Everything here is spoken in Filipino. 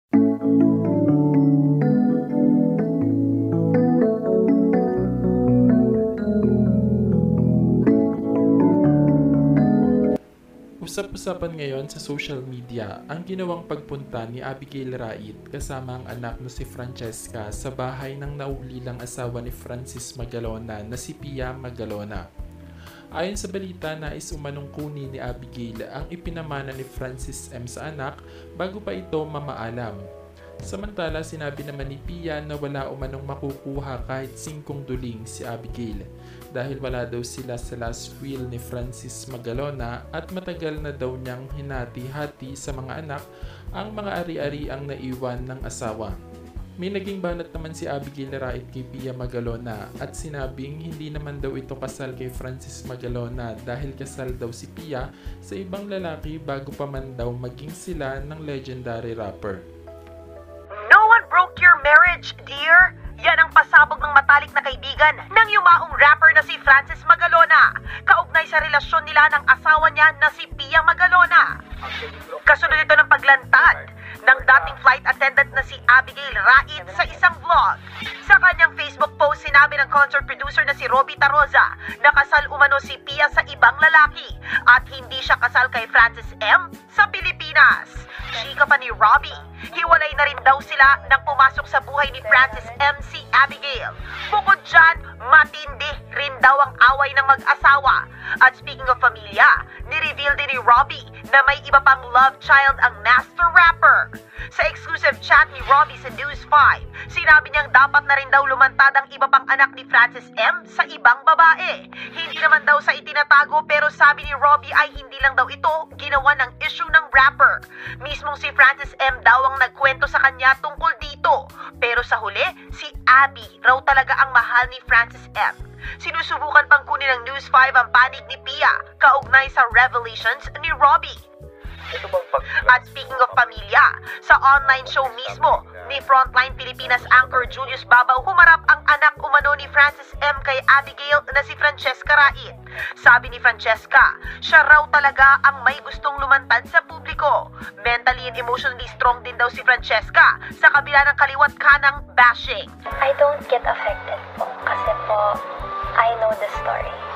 Usap-usapan ngayon sa social media ang ginawang pagpunta ni Abigail Rait kasama ang anak na si Francesca sa bahay ng naulilang asawa ni Francis Magalona na si Pia Magalona. Ayon sa balita, nais umanong kunin ni Abigail ang ipinamana ni Francis M. sa anak bago pa ito mamaalam. Samantala, sinabi naman ni Pia na wala umanong makukuha kahit 5 duling si Abigail dahil wala daw sila sa last will ni Francis Magalona at matagal na daw niyang hinati-hati sa mga anak ang mga ari-ari ang naiwan ng asawa. May naging banat naman si Abigail Rait kay Pia Magalona at sinabing hindi naman daw ito kasal kay Francis Magalona dahil kasal daw si Pia sa ibang lalaki bago pa man daw maging sila ng legendary rapper. No one broke your marriage, dear. Yan ang pasabog ng matalik na kaibigan ng yumaong rapper na si Francis Magalona, kaugnay sa relasyon nila ng asawa niya na si Pia Magalona. Kasunod ito ng paglantad ng dating flight attendant na si Abigail Rait sa isang vlog. Sa kanyang Facebook post, sinabi ng concert producer na si Robbie Taroza na kasal umano si Pia sa ibang lalaki at hindi siya kasal kay Francis M. sa Pilipinas. Chika pa ni Robbie, hiwalay na rin daw sila nang pumasok sa buhay ni Francis M. si Abigail. Bukod dyan, matindi rin daw ang away ng mag-asawa. At speaking of pamilya, nireveal din ni Robbie na may iba pang love child ang master rapper. Sa exclusive chat ni Robbie sa News 5, sinabi niyang dapat na rin daw lumantad ang iba pang anak ni Francis M. sa ibang babae. Hindi naman daw sa itinatago pero sabi ni Robbie ay hindi lang daw ito ginawa ng issue ng rapper. Mismong si Francis M. daw ang nagkwento sa kanya tungkol dito. Pero sa huli, si Abby raw talaga ang mahal ni Francis M. Sinusubukan pang kunin ng News 5 ang panig ni Pia kaugnay sa revelations ni Robbie. At speaking of pamilya, sa online show mismo ni Frontline Pilipinas anchor Julius Babaw, humarap ang anak umano ni Francis M. kay Abigail na si Francesca Rait. Sabi ni Francesca, siya raw talaga ang may gustong lumantad sa publiko. Mentally and emotionally strong din daw si Francesca sa kabila ng kaliwat kanang bashing. I don't get affected po kasi po I know the story.